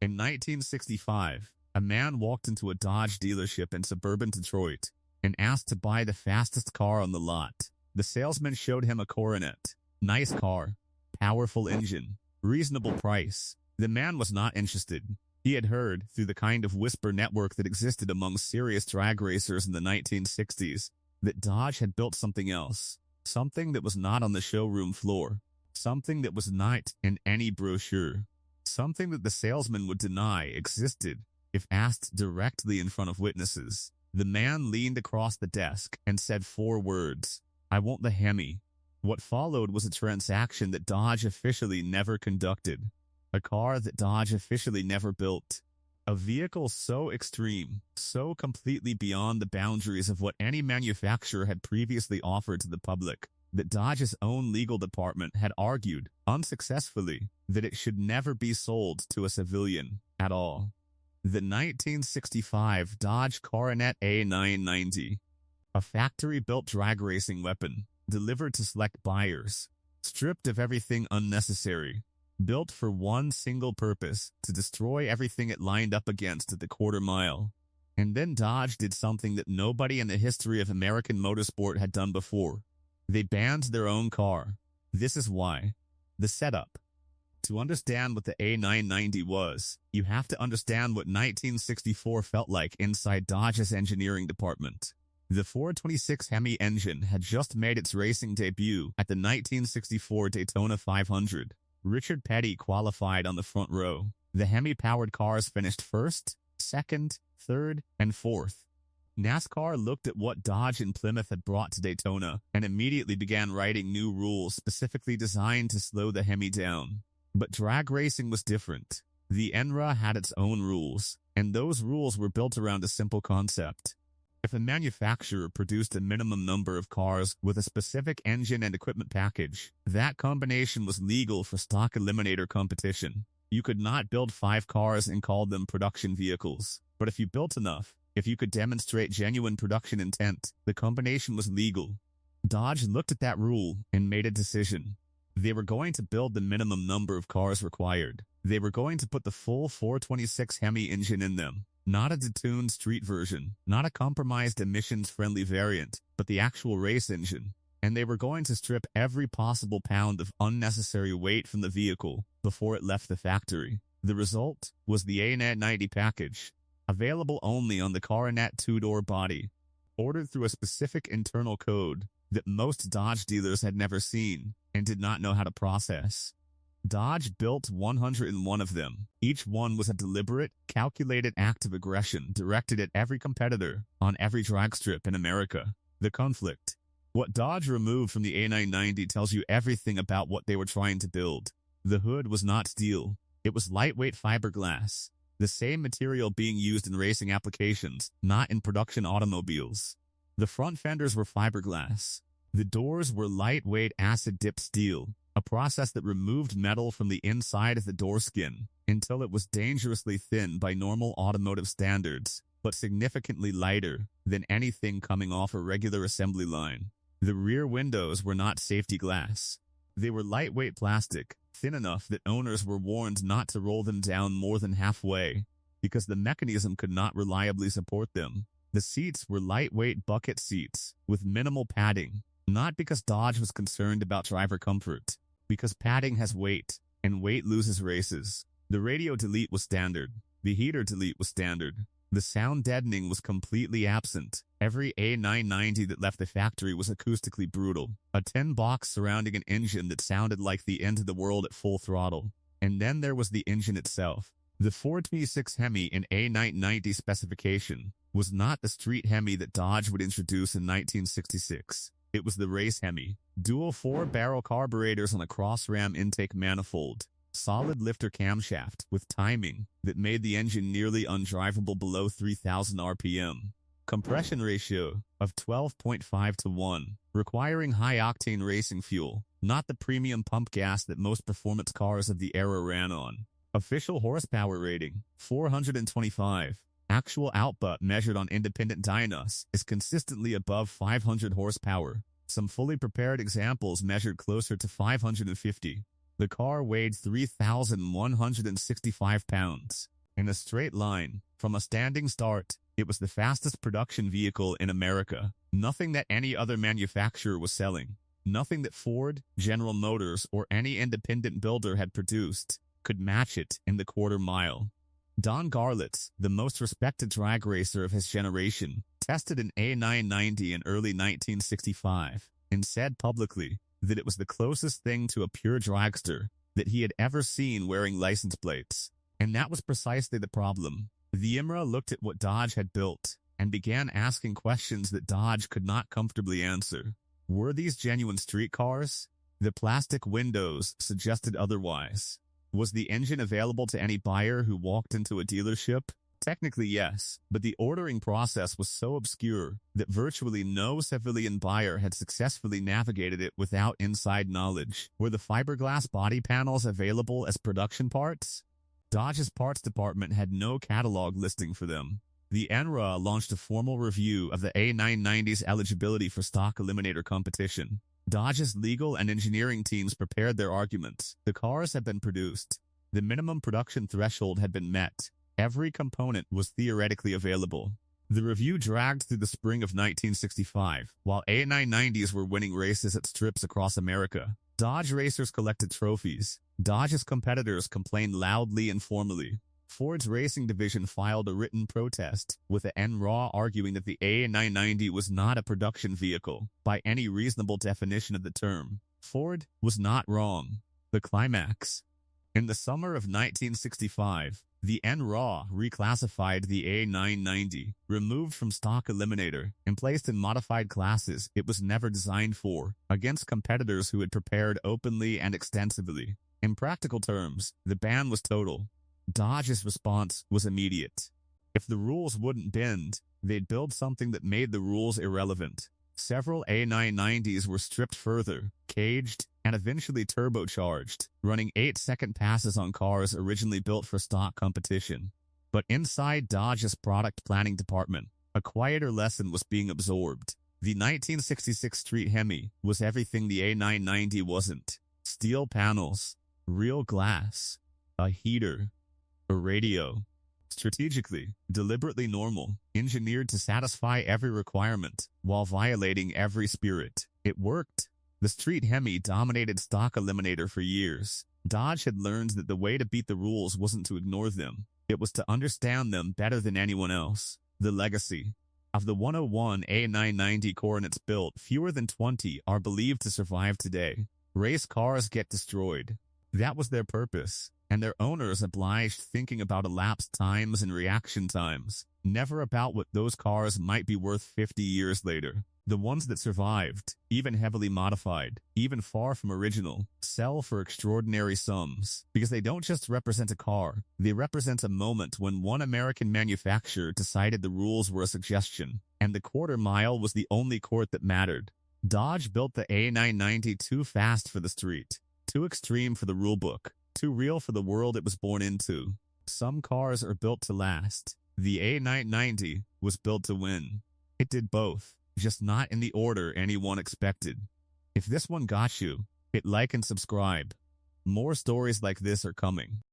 In 1965, a man walked into a Dodge dealership in suburban Detroit and asked to buy the fastest car on the lot. The salesman showed him a Coronet. Nice car, powerful engine, reasonable price. The man was not interested. He had heard, through the kind of whisper network that existed among serious drag racers in the 1960s, that Dodge had built something else, something that was not on the showroom floor, something that was not in any brochure, something that the salesman would deny existed if asked directly in front of witnesses. The man leaned across the desk and said 4 words, "I want the HEMI." What followed was a transaction that Dodge officially never conducted, a car that Dodge officially never built, a vehicle so extreme, so completely beyond the boundaries of what any manufacturer had previously offered to the public, that Dodge's own legal department had argued, unsuccessfully, that it should never be sold to a civilian at all. The 1965 Dodge Coronet A990, a factory-built drag racing weapon, delivered to select buyers, stripped of everything unnecessary, built for one single purpose, to destroy everything it lined up against at the quarter mile. And then Dodge did something that nobody in the history of American motorsport had done before. They banned their own car. This is why. The setup. To understand what the A990 was, you have to understand what 1964 felt like inside Dodge's engineering department. The 426 HEMI engine had just made its racing debut at the 1964 Daytona 500. Richard Petty qualified on the front row. The HEMI-powered cars finished first, second, third, and fourth. NASCAR looked at what Dodge and Plymouth had brought to Daytona and immediately began writing new rules specifically designed to slow the HEMI down. But drag racing was different. The NHRA had its own rules, and those rules were built around a simple concept. If a manufacturer produced a minimum number of cars with a specific engine and equipment package, that combination was legal for stock eliminator competition. You could not build 5 cars and call them production vehicles, but if you built enough, if you could demonstrate genuine production intent, the combination was legal. Dodge looked at that rule and made a decision. They were going to build the minimum number of cars required. They were going to put the full 426 HEMI engine in them. Not a detuned street version, not a compromised emissions-friendly variant, but the actual race engine. And they were going to strip every possible pound of unnecessary weight from the vehicle before it left the factory. The result was the A990 package, available only on the Coronet 2-door body, ordered through a specific internal code that most Dodge dealers had never seen and did not know how to process. Dodge built 101 of them. Each one was a deliberate, calculated act of aggression directed at every competitor on every drag strip in America. The conflict. What Dodge removed from the A990 tells you everything about what they were trying to build. The hood was not steel. It was lightweight fiberglass, the same material being used in racing applications, not in production automobiles. The front fenders were fiberglass. The doors were lightweight acid-dipped steel, a process that removed metal from the inside of the door skin until it was dangerously thin by normal automotive standards, but significantly lighter than anything coming off a regular assembly line. The rear windows were not safety glass. They were lightweight plastic, thin enough that owners were warned not to roll them down more than halfway, because the mechanism could not reliably support them. The seats were lightweight bucket seats with minimal padding, not because Dodge was concerned about driver comfort, because padding has weight, and weight loses races. The radio delete was standard. The heater delete was standard. The sound deadening was completely absent. Every A990 that left the factory was acoustically brutal. A tin box surrounding an engine that sounded like the end of the world at full throttle. And then there was the engine itself. The 426 HEMI in A990 specification was not the street HEMI that Dodge would introduce in 1966. It was the race HEMI. Dual 4-barrel carburetors on a cross-ram intake manifold. Solid lifter camshaft with timing that made the engine nearly undrivable below 3,000 RPM. Compression ratio of 12.5 to 1, requiring high-octane racing fuel, not the premium pump gas that most performance cars of the era ran on. Official horsepower rating, 425. Actual output measured on independent dynos is consistently above 500 horsepower. Some fully prepared examples measured closer to 550. The car weighed 3,165 pounds. In a straight line, from a standing start, it was the fastest production vehicle in America. Nothing that any other manufacturer was selling, nothing that Ford, General Motors, or any independent builder had produced, could match it in the quarter mile. Don Garlitz, the most respected drag racer of his generation, tested an A990 in early 1965 and said publicly that it was the closest thing to a pure dragster that he had ever seen wearing license plates. And that was precisely the problem. The NHRA looked at what Dodge had built and began asking questions that Dodge could not comfortably answer. Were these genuine street cars? The plastic windows suggested otherwise. Was the engine available to any buyer who walked into a dealership? Technically, yes, but the ordering process was so obscure that virtually no civilian buyer had successfully navigated it without inside knowledge. Were the fiberglass body panels available as production parts? Dodge's parts department had no catalog listing for them. The NHRA launched a formal review of the A990's eligibility for stock eliminator competition. Dodge's legal and engineering teams prepared their arguments. The cars had been produced. The minimum production threshold had been met. Every component was theoretically available. The review dragged through the spring of 1965, while A990s were winning races at strips across America. Dodge racers collected trophies. Dodge's competitors complained loudly and formally. Ford's racing division filed a written protest, with the NHRA arguing that the A990 was not a production vehicle by any reasonable definition of the term. Ford was not wrong. The climax. In the summer of 1965, the NHRA reclassified the A990, removed from stock eliminator, and placed in modified classes it was never designed for, against competitors who had prepared openly and extensively. In practical terms, the ban was total. Dodge's response was immediate. If the rules wouldn't bend, they'd build something that made the rules irrelevant. Several A990s were stripped further, caged, and eventually turbocharged, running 8-second passes on cars originally built for stock competition. But inside Dodge's product planning department, a quieter lesson was being absorbed. The 1966 Street HEMI was everything the A990 wasn't. Steel panels, real glass, a heater, a radio. Strategically, deliberately normal, engineered to satisfy every requirement, while violating every spirit. It worked. The Street HEMI dominated stock eliminator for years. Dodge had learned that the way to beat the rules wasn't to ignore them. It was to understand them better than anyone else. The legacy. Of the 101 A990 Coronets built, fewer than 20 are believed to survive today. Race cars get destroyed. That was their purpose, and their owners obliged thinking about elapsed times and reaction times, never about what those cars might be worth 50 years later. The ones that survived, even heavily modified, even far from original, sell for extraordinary sums, because they don't just represent a car, they represent a moment when one American manufacturer decided the rules were a suggestion, and the quarter mile was the only court that mattered. Dodge built the A990 too fast for the street, too extreme for the rulebook, too real for the world it was born into. Some cars are built to last. The A990 was built to win. It did both, just not in the order anyone expected. If this one got you, hit like and subscribe. More stories like this are coming.